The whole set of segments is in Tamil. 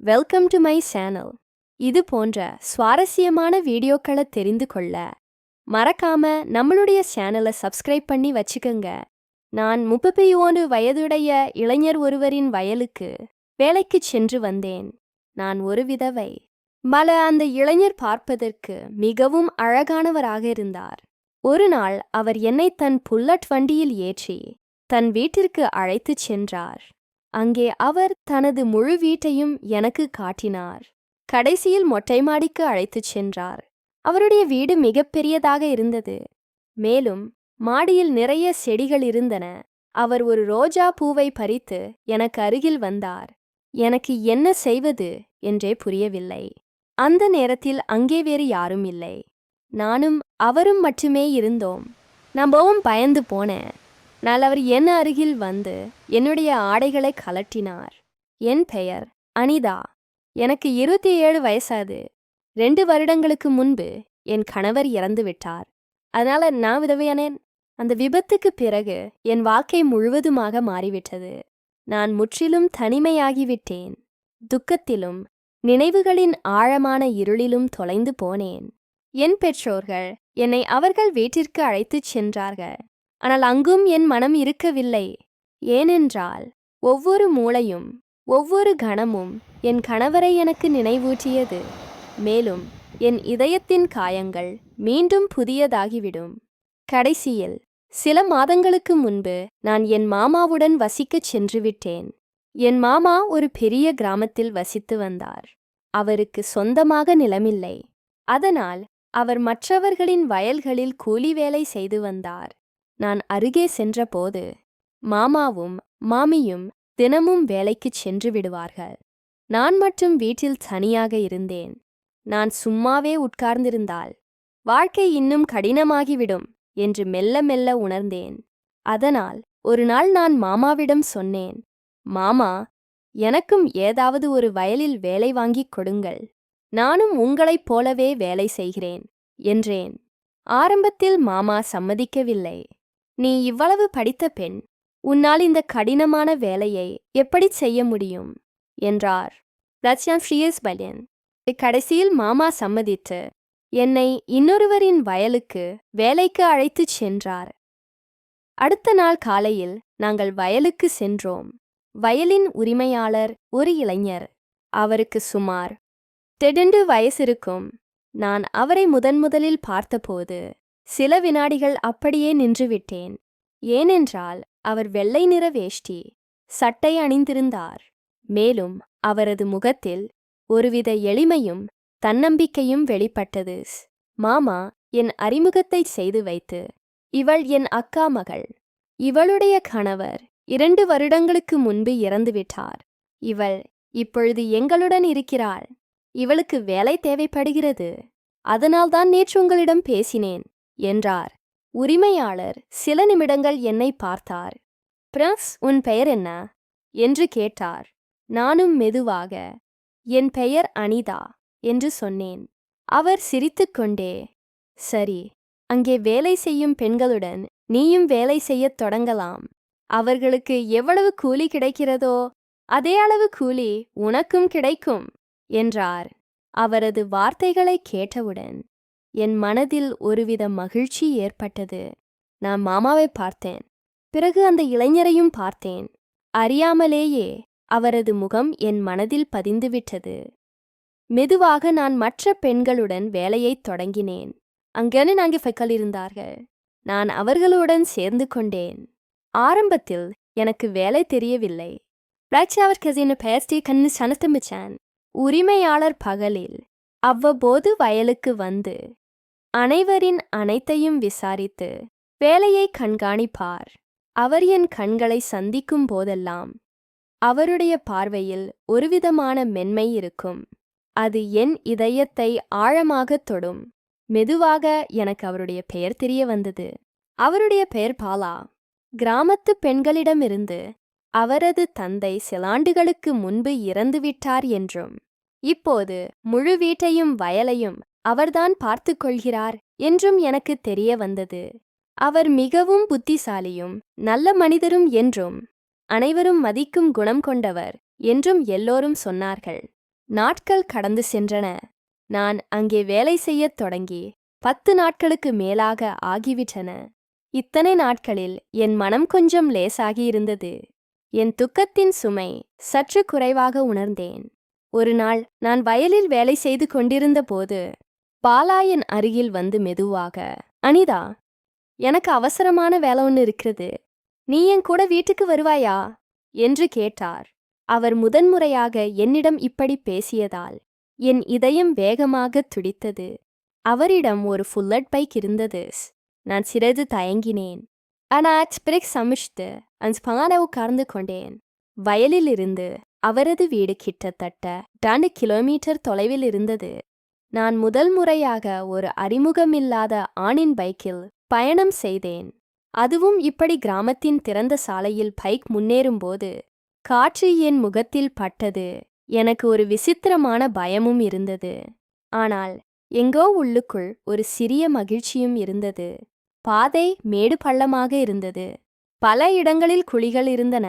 Welcome to my channel. இது போன்ற சுவாரஸ்யமான வீடியோக்களை தெரிந்து கொள்ள மறக்காம நம்மளுடைய சேனலை சப்ஸ்கிரைப் பண்ணி வச்சுக்கோங்க. நான் 31 வயதுடைய இளைஞர் ஒருவரின் வயலுக்கு வேலைக்கு சென்று வந்தேன். நான் ஒரு விதவை. அந்த இளைஞர் பார்ப்பதற்கு மிகவும் அழகானவராக இருந்தார். ஒரு நாள் அவர் என்னை தன் புல்லட் வண்டியில் ஏற்றி தன் வீட்டிற்கு அழைத்துச் சென்றார். அங்கே அவர் தனது முழு வீட்டையும் எனக்கு காட்டினார். கடைசியில் மொட்டை மாடிக்கு அழைத்துச் சென்றார். அவருடைய வீடு மிகப்பெரியதாக இருந்தது. மேலும் மாடியில் நிறைய செடிகள் இருந்தன. அவர் ஒரு ரோஜா பூவை பறித்து எனக்கு அருகில் வந்தார். எனக்கு என்ன செய்வது என்றே புரியவில்லை. அந்த நேரத்தில் அங்கே வேறு யாரும் இல்லை. நானும் அவரும் மட்டுமே இருந்தோம். நான் பயந்து போனேன். அவர் என் அருகில் வந்து என்னுடைய ஆடைகளை கலட்டினார். என் பெயர் அனிதா. எனக்கு 27 வயசாது. 2 வருடங்களுக்கு முன்பு என் கணவர் இறந்து விட்டார். அதனால நான் விதவையானேன். அந்த விபத்துக்கு பிறகு என் வாழ்க்கை முழுவதுமாக மாறிவிட்டது. நான் முற்றிலும் தனிமையாகிவிட்டேன். துக்கத்திலும் நினைவுகளின் ஆழமான இருளிலும் தொலைந்து போனேன். என் பெற்றோர்கள் என்னை அவர்கள் வீட்டிற்கு அழைத்துச் சென்றார்கள். ஆனால் அங்கும் என் மனம் இருக்கவில்லை. ஏனென்றால் ஒவ்வொரு மூளையும் ஒவ்வொரு கணமும் என் கணவரை எனக்கு நினைவூட்டியது. மேலும் என் இதயத்தின் காயங்கள் மீண்டும் புதியதாகிவிடும். கடைசியில் சில மாதங்களுக்கு முன்பு நான் என் மாமாவுடன் வசிக்கச் சென்று விட்டேன். என் மாமா ஒரு பெரிய கிராமத்தில் வசித்து வந்தார். அவருக்கு சொந்தமாக நிலமில்லை. அதனால் அவர் மற்றவர்களின் வயல்களில் கூலி வேலை செய்து வந்தார். நான் அருகே சென்றபோது மாமாவும் மாமியும் தினமும் வேலைக்குச் சென்று விடுவார்கள். நான் மட்டும் வீட்டில் தனியாக இருந்தேன். நான் சும்மாவே உட்கார்ந்திருந்தால் வாழ்க்கை இன்னும் கடினமாகிவிடும் என்று மெல்ல மெல்ல உணர்ந்தேன். அதனால் ஒரு நாள் நான் மாமாவிடம் சொன்னேன், மாமா, எனக்கும் ஏதாவது ஒரு வயலில் வேலை வாங்கிக் கொடுங்கள். நானும் உங்களைப் போலவே வேலை செய்கிறேன் என்றேன். ஆரம்பத்தில் மாமா சம்மதிக்கவில்லை. நீ இவ்வளவு படித்த பெண், உன்னால் இந்த கடினமான வேலையை எப்படி செய்ய முடியும் என்றார். கடைசியில் மாமா சம்மதித்து என்னை இன்னொருவரின் வயலுக்கு வேலைக்கு அழைத்துச் சென்றார். அடுத்த நாள் காலையில் நாங்கள் வயலுக்கு சென்றோம். வயலின் உரிமையாளர் ஒரு இளைஞர். அவருக்கு சுமார் 2 வயசு இருக்கும். நான் அவரை முதலில் பார்த்தபோது சில வினாடிகள் அப்படியே நின்றுவிட்டேன். ஏனென்றால் அவர் வெள்ளை நிற வேஷ்டி சட்டை அணிந்திருந்தார். மேலும் அவரது முகத்தில் ஒருவித எளிமையும் தன்னம்பிக்கையும் வெளிப்பட்டது. மாமா என் அறிமுகத்தை செய்து வைத்து, இவள் என் அக்கா மகள். இவளுடைய கணவர் 2 வருடங்களுக்கு முன்பு இறந்துவிட்டார். இவள் இப்பொழுது எங்களுடன் இருக்கிறாள். இவளுக்கு வேலை தேவைப்படுகிறது. அதனால்தான் நேற்று உங்களிடம் பேசினேன் என்றார். உரிமையாளர் சில நிமிடங்கள் என்னை பார்த்தார். பிரின்ஸ், உன் பெயர் என்ன என்று கேட்டார். நானும் மெதுவாக என் பெயர் அனிதா என்று சொன்னேன். அவர் சிரித்துக்கொண்டே, சரி, அங்கே வேலை செய்யும் பெண்களுடன் நீயும் வேலை செய்யத் தொடங்கலாம். அவர்களுக்கு எவ்வளவு கூலி கிடைக்கிறதோ அதே அளவு கூலி உனக்கும் கிடைக்கும் என்றார். அவரது வார்த்தைகளை கேட்டவுடன் என் மனதில் ஒருவித மகிழ்ச்சி ஏற்பட்டது. நான் மாமாவை பார்த்தேன். பிறகு அந்த இளைஞரையும் பார்த்தேன். அறியாமலேயே அவரது முகம் என் மனதில் பதிந்துவிட்டது. மெதுவாக நான் மற்ற பெண்களுடன் வேலையைத் தொடங்கினேன். அங்கேன்னு நாங்கள் இருந்தார்கள். நான் அவர்களுடன் சேர்ந்து கொண்டேன். ஆரம்பத்தில் எனக்கு வேலை தெரியவில்லை. உரிமையாளர் பகலில் அவ்வப்போது வயலுக்கு வந்து அனைவரின் அனைத்தையும் விசாரித்து வேலையை கண்காணிப்பார். அவர் என் கண்களை சந்திக்கும் போதெல்லாம் அவருடைய பார்வையில் ஒருவிதமான மென்மை இருக்கும். அது என் இதயத்தை ஆழமாகத் தொடும். மெதுவாக எனக்கு அவருடைய பெயர் தெரிய வந்தது. அவருடைய பெயர் பாலா. கிராமத்து பெண்களிடமிருந்து அவரது தந்தை சில ஆண்டுகளுக்கு முன்பு இறந்துவிட்டார் என்றும் இப்போது முழு வீட்டையும் வயலையும் அவர்தான் பார்த்து கொள்கிறார் என்றும் எனக்கு தெரிய வந்தது. அவர் மிகவும் புத்திசாலியும் நல்ல மனிதரும் என்றும் அனைவரும் மதிக்கும் குணம் கொண்டவர் என்றும் எல்லோரும் சொன்னார்கள். நாட்கள் கடந்து சென்றன. நான் அங்கே வேலை செய்யத் தொடங்கி 10 நாட்களுக்கு மேலாக ஆகிவிட்டன. இத்தனை நாட்களில் என் மனம் கொஞ்சம் லேசாகியிருந்தது. என் துக்கத்தின் சுமை சற்று குறைவாக உணர்ந்தேன். ஒரு நாள் நான் வயலில் வேலை செய்து கொண்டிருந்த போது பாலா என் அருகில் வந்து மெதுவாக, அனிதா, எனக்கு அவசரமான வேலை ஒன்று இருக்கிறது, நீ என் கூட வீட்டுக்கு வருவாயா என்று கேட்டார். அவர் முதன்முறையாக என்னிடம் இப்படி பேசியதால் என் இதயம் வேகமாக துடித்தது. அவரிடம் ஒரு புல்லட் பைக் இருந்தது. நான் சிறிது தயங்கினேன். ஆனால் பிறகு சமிஷ்டு அந்த உட்கார்ந்து கொண்டேன். வயலிலிருந்து அவரது வீடு கிட்டத்தட்ட 2 கிலோமீட்டர் தொலைவில் இருந்தது. நான் முதல் முறையாக ஒரு அறிமுகமில்லாத ஆணின் பைக்கில் பயணம் செய்தேன். அதுவும் இப்படி கிராமத்தின் திறந்த சாலையில் பைக் முன்னேறும்போது காற்று என் முகத்தில் பட்டது. எனக்கு ஒரு விசித்திரமான பயமும் இருந்தது. ஆனால் எங்கோ உள்ளுக்குள் ஒரு சிறிய மகிழ்ச்சியும் இருந்தது. பாதை மேடு பள்ளமாக இருந்தது. பல இடங்களில் குழிகள் இருந்தன.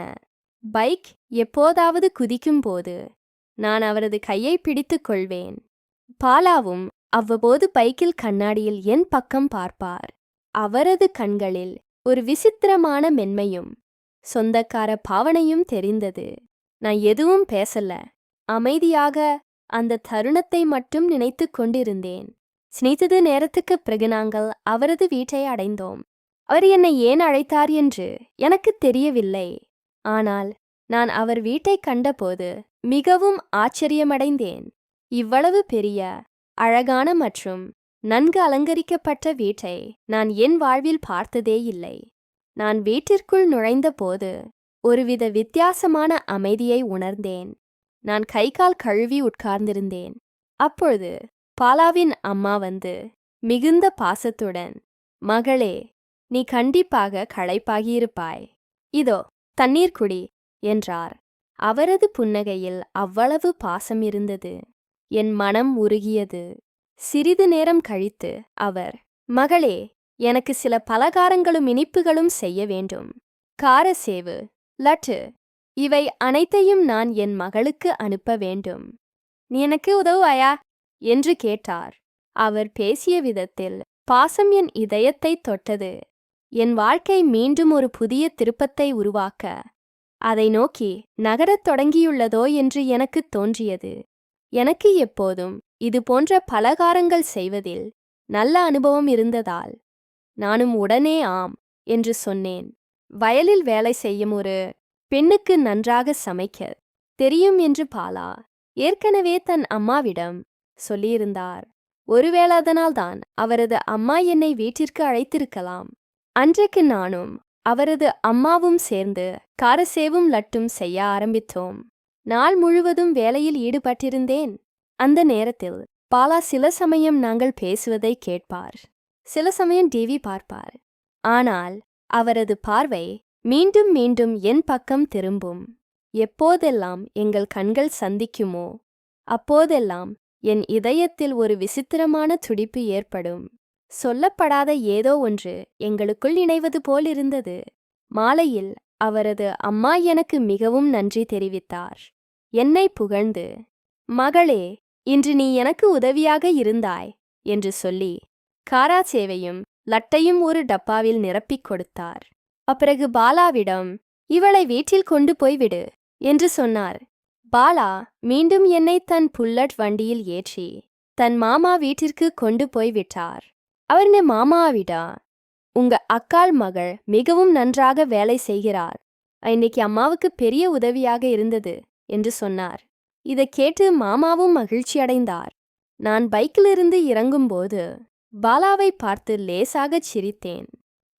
பைக் எப்போதாவது குதிக்கும்போது நான் அவரது கையை பிடித்துக் கொள்வேன். பாலாவும் அவ்வப்போது பைக்கில் கண்ணாடியில் என் பக்கம் பார்ப்பார். அவரது கண்களில் ஒரு விசித்திரமான மென்மையும் சொந்தக்கார பாவனையும் தெரிந்தது. நான் எதுவும் பேசல. அமைதியாக அந்த தருணத்தை மட்டும் நினைத்து கொண்டிருந்தேன். சிறிது நேரத்துக்குப் பிறகு நாங்கள் அவரது வீட்டை அடைந்தோம். அவர் என்னை ஏன் அழைத்தார் என்று எனக்கு தெரியவில்லை. ஆனால் நான் அவர் வீட்டை கண்டபோது மிகவும் ஆச்சரியமடைந்தேன். இவ்வளவு பெரிய, அழகான மற்றும் நன்கு அலங்கரிக்கப்பட்ட வீட்டை நான் என் வாழ்வில் பார்த்ததே இல்லை. நான் வீட்டிற்குள் நுழைந்தபோது ஒருவித வித்தியாசமான அமைதியை உணர்ந்தேன். நான் கை கால் கழுவி உட்கார்ந்திருந்தேன். அப்பொழுது பாலாவின் அம்மா வந்து மிகுந்த பாசத்துடன், மகளே, நீ கண்டிப்பாக களைப்பாகியிருப்பாய், இதோ தண்ணீர் குடி என்றார். அவரது புன்னகையில் அவ்வளவு பாசம் இருந்தது. என் மனம் உருகியது. சிறிது நேரம் கழித்து அவர், மகளே, எனக்கு சில பலகாரங்களும் இனிப்புகளும் செய்ய வேண்டும். காரசேவு, லட்டு, இவை அனைத்தையும் நான் என் மகளுக்கு அனுப்ப வேண்டும். நீ எனக்கு உதவுவாயா என்று கேட்டார். அவர் பேசிய விதத்தில் பாசம் என் இதயத்தை தொட்டது. என் வாழ்க்கை மீண்டும் ஒரு புதிய திருப்பத்தை உருவாக்க அதை நோக்கி நகரத் தொடங்கியுள்ளதோ என்று எனக்கு தோன்றியது. எனக்கு எப்போதும் இது போன்ற பலகாரங்கள் செய்வதில் நல்ல அனுபவம் இருந்ததால் நானும் உடனே ஆம் என்று சொன்னேன். வயலில் வேலை செய்யும் ஒரு பெண்ணுக்கு நன்றாக சமைக்க தெரியும் என்று பாலா ஏற்கனவே தன் அம்மாவிடம் சொல்லியிருந்தார். ஒருவேளை அதனால்தான் அவரது அம்மா என்னை வீட்டிற்கு அழைத்திருக்கலாம். அன்றைக்கு நானும் அவரது அம்மாவும் சேர்ந்து காரசேவும் லட்டும் செய்ய ஆரம்பித்தோம். நாள் முழுவதும் வேலையில் ஈடுபட்டிருந்தேன். அந்த நேரத்தில் பாலா சில சமயம் நாங்கள் பேசுவதை கேட்பார், சில சமயம் டிவி பார்ப்பார். ஆனால் அவரது பார்வை மீண்டும் மீண்டும் என் பக்கம் திரும்பும். எப்போதெல்லாம் எங்கள் கண்கள் சந்திக்குமோ அப்போதெல்லாம் என் இதயத்தில் ஒரு விசித்திரமான துடிப்பு ஏற்படும். சொல்லப்படாத ஏதோ ஒன்று எங்களுக்குள் இணைவது போலிருந்தது. மாலையில் அவரது அம்மா எனக்கு மிகவும் நன்றி தெரிவித்தார். என்னை புகழ்ந்து, மகளே, இன்று நீ எனக்கு உதவியாக இருந்தாய் என்று சொல்லி காராசேவையும் லட்டையும் ஒரு டப்பாவில் நிரப்பிக் கொடுத்தார். அப்பிறகு பாலாவிடம், இவளை வீட்டில் கொண்டு போய்விடு என்று சொன்னார். பாலா மீண்டும் என்னை தன் புல்லட் வண்டியில் ஏற்றி தன் மாமா வீட்டிற்கு கொண்டு போய்விட்டார். அவர் மாமாவிடா, உங்க அக்காள் மகள் மிகவும் நன்றாக வேலை செய்கிறார், இன்னைக்கு அம்மாவுக்கு பெரிய உதவியாக இருந்தது என்று சொன்னார். இதை கேட்டு மாமாவும் மகிழ்ச்சி அடைந்தார். நான் பைக்கிலிருந்து இறங்கும்போது பாலாவை பார்த்து லேசாகச் சிரித்தேன்.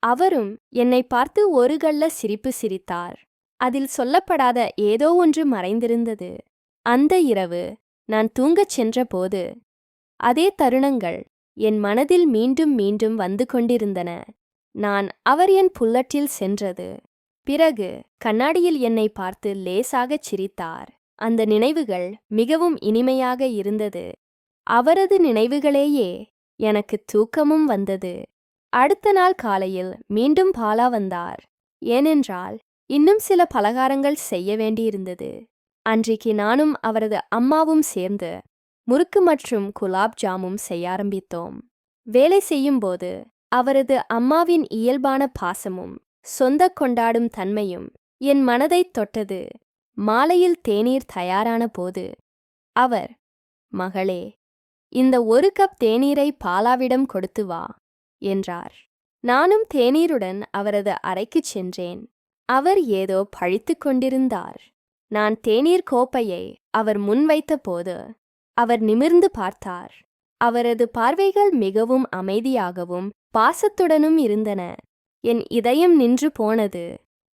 அவரும் என்னை பார்த்து ஒரு கள்ள சிரிப்பு சிரித்தார். அதில் சொல்லப்படாத ஏதோ ஒன்று மறைந்திருந்தது. அந்த இரவு நான் தூங்கச் சென்றபோது அதே தருணங்கள் என் மனதில் மீண்டும் மீண்டும் வந்து கொண்டிருந்தன. அவர் என் புல்லட்டில் சென்றது. பிறகு கண்ணாடியில் என்னை பார்த்து லேசாகச் சிரித்தார். அந்த நினைவுகள் மிகவும் இனிமையாக இருந்தது. அவரது நினைவுகளேயே எனக்கு தூக்கமும் வந்தது. அடுத்த நாள் காலையில் மீண்டும் பாலா வந்தார். ஏனென்றால் இன்னும் சில பலகாரங்கள் செய்ய வேண்டியிருந்தது. அன்றைக்கு நானும் அவரது அம்மாவும் சேர்ந்து முறுக்கு மற்றும் குலாப் ஜாமும் செய்ய ஆரம்பித்தோம். வேலை செய்யும்போது அவரது அம்மாவின் இயல்பான பாசமும் சொந்த கொண்டாடும் தன்மையும் என் மனதைத் தொட்டது. மாலையில் தேநீர் தயாரான போது அவர், மகளே, இந்த 1 கப் தேநீரை பாலாவிடம் கொடுத்து வா என்றார். நானும் தேநீருடன் அவரது அறைக்குச் சென்றேன். அவர் ஏதோ பழித்துக் கொண்டிருந்தார். நான் தேநீர் கோப்பையை அவர் முன்வைத்த போது அவர் நிமிர்ந்து பார்த்தார். அவரது பார்வைகள் மிகவும் அமைதியாகவும் பாசத்துடனும் இருந்தன. என் இதயம் நின்று போனது.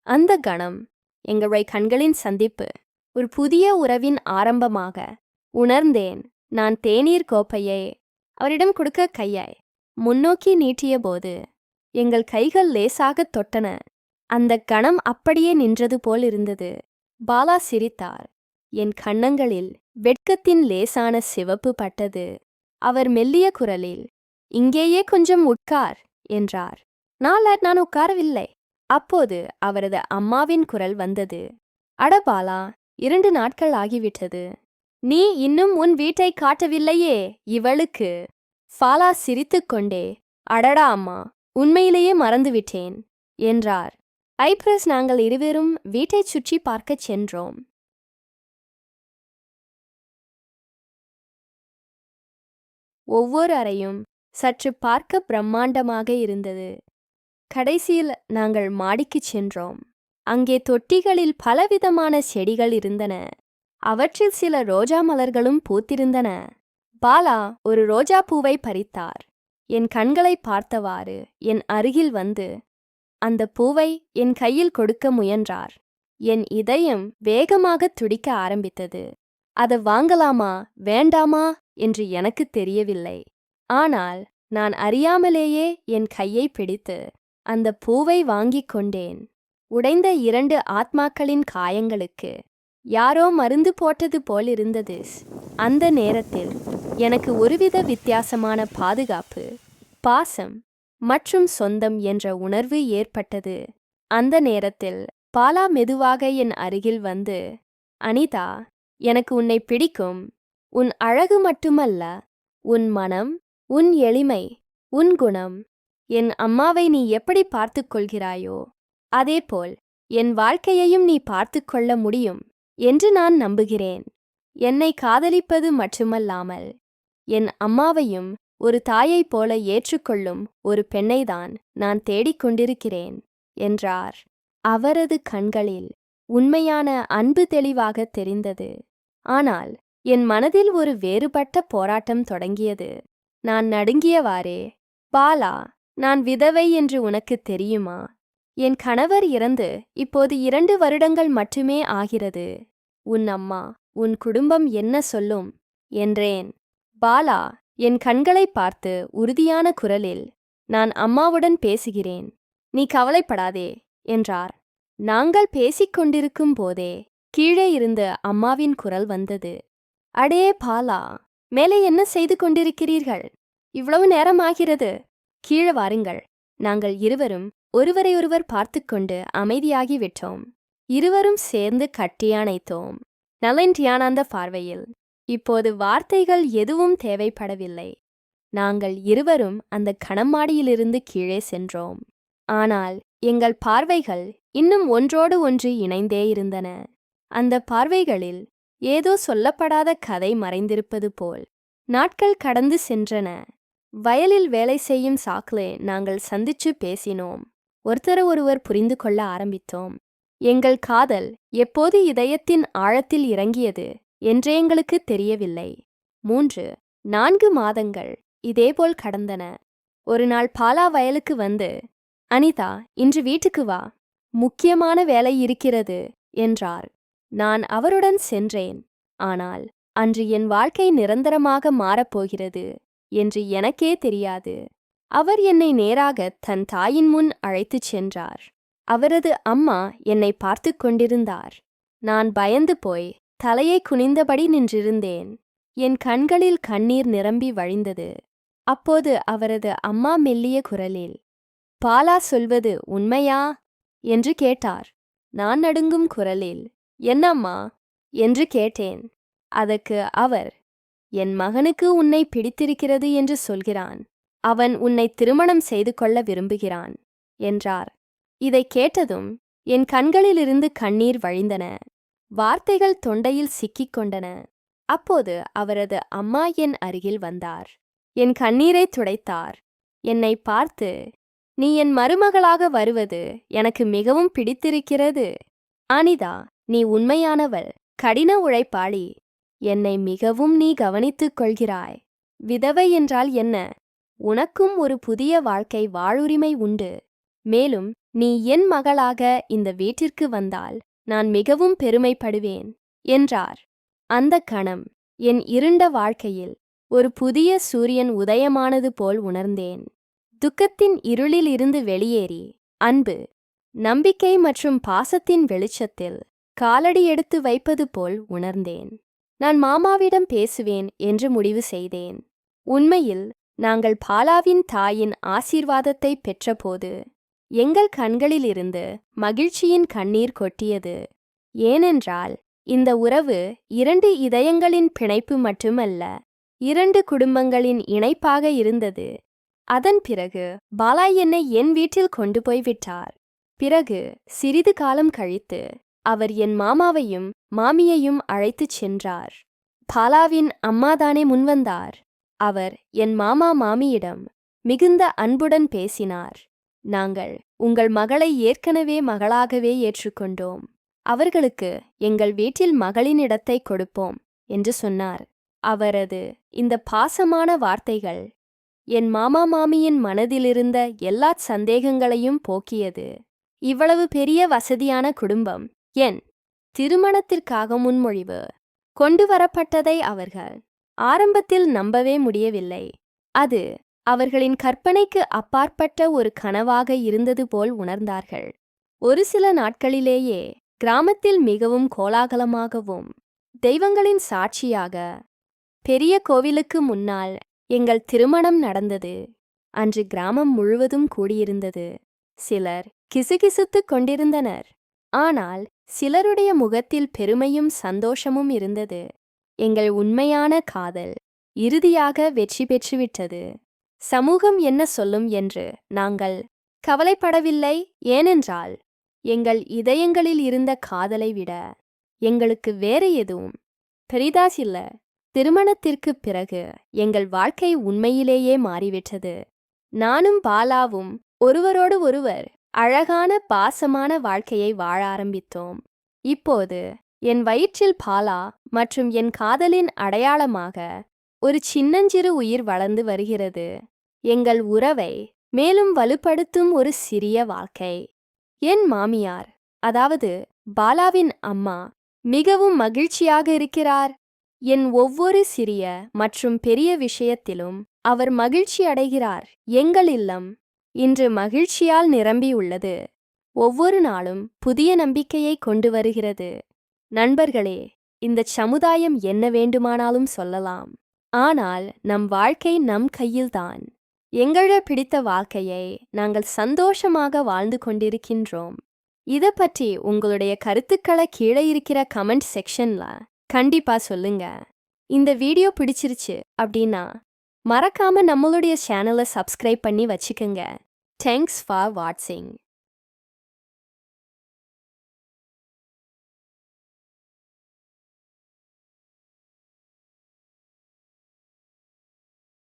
அந்த கணம் எங்களுடைய கண்களின் சந்திப்பு ஒரு புதிய உறவின் ஆரம்பமாக உணர்ந்தேன். நான் தேநீர் கோப்பையை அவரிடம் கொடுக்க கையை முன்னோக்கி நீட்டியபோது எங்கள் கைகள் லேசாகத் தொட்டன. அந்த கணம் அப்படியே நின்றது போல் இருந்தது. பாலா சிரித்தார். என் கன்னங்களில் வெட்கத்தின் லேசான சிவப்பு பட்டது. அவர் மெல்லிய குரலில், இங்கேயே கொஞ்சம் உட்கார் என்றார். நான் உட்காரவில்லை. அப்போது அவரது அம்மாவின் குரல் வந்தது. அட பாலா, 2 நாட்கள் ஆகிவிட்டது. நீ இன்னும் உன் வீட்டை காட்டவில்லையே இவளுக்கு. பாலா சிரித்துக்கொண்டே, அடடா அம்மா, உண்மையிலேயே மறந்துவிட்டேன் என்றார். ஐப்ரஸ் நாங்கள் இருவரும் வீட்டைச் சுற்றி பார்க்கச் சென்றோம். ஒவ்வொரு அறையும் சற்று பார்க்க பிரம்மாண்டமாக இருந்தது. கடைசியில் நாங்கள் மாடிக்குச் சென்றோம். அங்கே தொட்டிகளில் பலவிதமான செடிகள் இருந்தன. அவற்றில் சில ரோஜா மலர்களும் பூத்திருந்தன. பாலா ஒரு ரோஜா பூவை பறித்தார். என் கண்களை பார்த்தவாறு என் அருகில் வந்து அந்த பூவை என் கையில் கொடுக்க முயன்றார். என் இதயம் வேகமாக துடிக்க ஆரம்பித்தது. அதை வாங்கலாமா வேண்டாமா என்று எனக்கு தெரியவில்லை. ஆனால் நான் அறியாமலேயே என் கையை பிடித்து அந்த பூவை வாங்கிக் கொண்டேன். உடைந்த 2 ஆத்மாக்களின் காயங்களுக்கு யாரோ மருந்து போட்டது போலிருந்தது. அந்த நேரத்தில் எனக்கு ஒருவித வித்தியாசமான பாதுகாப்பு, பாசம் மற்றும் சொந்தம் என்ற உணர்வு ஏற்பட்டது. அந்த நேரத்தில் பாலா மெதுவாக என் அருகில் வந்து, அனிதா, எனக்கு உன்னை பிடிக்கும். உன் அழகு மட்டுமல்ல, உன் மனம், உன் எளிமை, உன் குணம். என் அம்மாவை நீ எப்படி பார்த்துக் கொள்கிறாயோ அதேபோல் என் வாழ்க்கையையும் நீ பார்த்து கொள்ள முடியும் என்று நான் நம்புகிறேன். என்னை காதலிப்பது மட்டுமல்லாமல் என் அம்மாவையும் ஒரு தாயைப் போல ஏற்றுக்கொள்ளும் ஒரு பெண்ணைதான் நான் தேடிக்கொண்டிருக்கிறேன் என்றார். அவரது கண்களில் உண்மையான அன்பு தெளிவாக தெரிந்தது. ஆனால் என் மனதில் ஒரு வேறுபட்ட போராட்டம் தொடங்கியது. நான் நடுங்கியவாறே, பாலா, நான் விதவை என்று உனக்கு தெரியுமா? என் கணவர் இறந்து இப்போது 2 வருடங்கள் மட்டுமே ஆகிறது. உன் அம்மா, உன் குடும்பம் என்ன சொல்லும் என்றேன். பாலா என் கண்களை பார்த்து உறுதியான குரலில், நான் அம்மாவுடன் பேசுகிறேன், நீ கவலைப்படாதே என்றார். நாங்கள் பேசிக்கொண்டிருக்கும் போதே கீழே இருந்த அம்மாவின் குரல் வந்தது. அடே பாலா, மேலே என்ன செய்து கொண்டிருக்கிறீர்கள்? இவ்வளவு நேரமாகிறது. கீழே வாருங்கள். நாங்கள் இருவரும் ஒருவரையொருவர் பார்த்துக்கொண்டு அமைதியாகிவிட்டோம். இருவரும் சேர்ந்து கட்டியணைத்தோம். நலன்டியான அந்த பார்வையில் இப்போது வார்த்தைகள் எதுவும் தேவைப்படவில்லை. நாங்கள் இருவரும் அந்த கணமாடியிலிருந்து கீழே சென்றோம். ஆனால் எங்கள் பார்வைகள் இன்னும் ஒன்றோடு ஒன்று இணைந்தே இருந்தன. அந்த பார்வைகளில் ஏதோ சொல்லப்படாத கதை மறைந்திருப்பது போல் நாட்கள் கடந்து சென்றன. வயலில் வேலை செய்யும் சாக்லே நாங்கள் சந்திச்சு பேசினோம். ஒருத்தர ஒருவர் புரிந்து கொள்ள ஆரம்பித்தோம். எங்கள் காதல் எப்போது இதயத்தின் ஆழத்தில் இறங்கியது என்றே எங்களுக்கு தெரியவில்லை. 3-4 மாதங்கள் இதேபோல் கடந்தன. ஒரு நாள் பாலா வயலுக்கு வந்து, அனிதா, இன்று வீட்டுக்கு வா, முக்கியமான வேலை இருக்கிறது என்றார். நான் அவருடன் சென்றேன். ஆனால் அன்று என் வாழ்க்கை நிரந்தரமாக மாறப்போகிறது என்று எனக்கே தெரியாது. அவர் என்னை நேராக தன் தாயின் முன் அழைத்துச் சென்றார். அவரது அம்மா என்னை பார்த்து கொண்டிருந்தார். நான் பயந்து போய் தலையை குனிந்தபடி நின்றிருந்தேன். என் கண்களில் கண்ணீர் நிரம்பி வழிந்தது. அப்போது அவரது அம்மா மெல்லிய குரலில், பாலா சொல்வது உண்மையா என்று கேட்டார். நான் நடுங்கும் குரலில், என்னம்மா என்று கேட்டேன். அதற்கு அவர், என் மகனுக்கு உன்னை பிடித்திருக்கிறது என்று சொல்கிறான். அவன் உன்னை திருமணம் செய்து கொள்ள விரும்புகிறான் என்றார். இதைக் கேட்டதும் என் கண்களிலிருந்து கண்ணீர் வழிந்தன. வார்த்தைகள் தொண்டையில் சிக்கிக் கொண்டன. அப்போது அவரது அம்மா என் அருகில் வந்தார். என் கண்ணீரை துடைத்தார். என்னை பார்த்து, நீ என் மருமகளாக வருவது எனக்கு மிகவும் பிடித்திருக்கிறது. அனிதா, நீ உண்மையானவள், கடின உழைப்பாளி. என்னை மிகவும் நீ கவனித்துக் கொள்கிறாய். விதவை என்றால் என்ன? உனக்கும் ஒரு புதிய வாழ்க்கை வாழுரிமை உண்டு. மேலும் நீ என் மகளாக இந்த வீட்டிற்கு வந்தால் நான் மிகவும் பெருமைப்படுவேன் என்றார். அந்த கணம் என் இருண்ட வாழ்க்கையில் ஒரு புதிய சூரியன் உதயமானது போல் உணர்ந்தேன். துக்கத்தின் இருளில் இருந்து வெளியேறி அன்பு, நம்பிக்கை மற்றும் பாசத்தின் வெளிச்சத்தில் காலடி எடுத்து வைப்பது போல் உணர்ந்தேன். நான் மாமாவிடம் பேசுவேன் என்று முடிவு செய்தேன். உண்மையில் நாங்கள் பாலாவின் தாயின் ஆசீர்வாதத்தை பெற்றபோது எங்கள் கண்களிலிருந்து மகிழ்ச்சியின் கண்ணீர் கொட்டியது. ஏனென்றால் இந்த உறவு 2 இதயங்களின் பிணைப்பு மட்டுமல்ல, 2 குடும்பங்களின் இணைப்பாக இருந்தது. அதன் பிறகு பாலா என்னை என் வீட்டில் கொண்டு போய் விட்டார். பிறகு சிறிது காலம் கழித்து அவர் என் மாமாவையும் மாமியையும் அழைத்துச் சென்றார். பாலாவின் அம்மாதானே முன்வந்தார். அவர் என் மாமா மாமியிடம் மிகுந்த அன்புடன் பேசினார். நாங்கள் உங்கள் மகளை ஏற்கனவே மகளாகவே ஏற்றுக்கொண்டோம். அவர்களுக்கு எங்கள் வீட்டில் மகளின் இடத்தை கொடுப்போம் என்று சொன்னார். அவரது இந்த பாசமான வார்த்தைகள் என் மாமா மாமியின் மனதிலிருந்த எல்லா சந்தேகங்களையும் போக்கியது. இவ்வளவு பெரிய வசதியான குடும்பம் என் திருமணத்திற்காக முன்மொழிவு கொண்டு வரப்பட்டதை அவர்கள் ஆரம்பத்தில் நம்பவே முடியவில்லை. அது அவர்களின் கற்பனைக்கு அப்பாற்பட்ட ஒரு கனவாக இருந்தது போல் உணர்ந்தார்கள். ஒரு சில நாட்களிலேயே கிராமத்தில் மிகவும் கோலாகலமாகவும் தெய்வங்களின் சாட்சியாக பெரிய கோவிலுக்கு முன்னால் எங்கள் திருமணம் நடந்தது. அன்று கிராமம் முழுவதும் கூடியிருந்தது. சிலர் கிசுகிசுத்துக் கொண்டிருந்தனர். ஆனால் சிலருடைய முகத்தில் பெருமையும் சந்தோஷமும் இருந்தது. எங்கள் உண்மையான காதல் இறுதியாக வெற்றி பெற்றுவிட்டது. சமூகம் என்ன சொல்லும் என்று நாங்கள் கவலைப்படவில்லை. ஏனென்றால் எங்கள் இதயங்களில் இருந்த காதலை விட எங்களுக்கு வேறு எதுவும் பெரிதாசில்ல. திருமணத்திற்குப் பிறகு எங்கள் வாழ்க்கை உண்மையிலேயே மாறிவிட்டது. நானும் பாலாவும் ஒருவரோடு ஒருவர் அழகான பாசமான வாழ்க்கையை வாழ ஆரம்பித்தோம். இப்போது என் வயிற்றில் பாலா மற்றும் என் காதலின் அடையாளமாக ஒரு சின்னஞ்சிறு உயிர் வளர்ந்து வருகிறது. எங்கள் உறவை மேலும் வலுப்படுத்தும் ஒரு சிறிய வாழ்க்கை. என் மாமியார், அதாவது பாலாவின் அம்மா, மிகவும் மகிழ்ச்சியாக இருக்கிறார். என் ஒவ்வொரு சிறிய மற்றும் பெரிய விஷயத்திலும் அவர் மகிழ்ச்சி அடைகிறார். எங்கள் இல்லம் இன்று மகிழ்ச்சியால் நிரம்பியுள்ளது. ஒவ்வொரு நாளும் புதிய நம்பிக்கையை கொண்டு வருகிறது. நண்பர்களே, இந்த சமுதாயம் என்ன வேண்டுமானாலும் சொல்லலாம். ஆனால் நம் வாழ்க்கை நம் கையில்தான். எங்களை பிடித்த வாழ்க்கையை நாங்கள் சந்தோஷமாக வாழ்ந்து கொண்டிருக்கின்றோம். இதை பற்றி உங்களுடைய கருத்துக்களை கீழே இருக்கிற கமெண்ட் செக்ஷன்ல கண்டிப்பா சொல்லுங்க. இந்த வீடியோ பிடிச்சிருச்சு அப்படின்னா மறக்காம நம்மளுடைய சேனலை சப்ஸ்கிரைப் பண்ணி வச்சுக்கோங்க. தேங்க்ஸ் ஃபார் வாட்சிங்.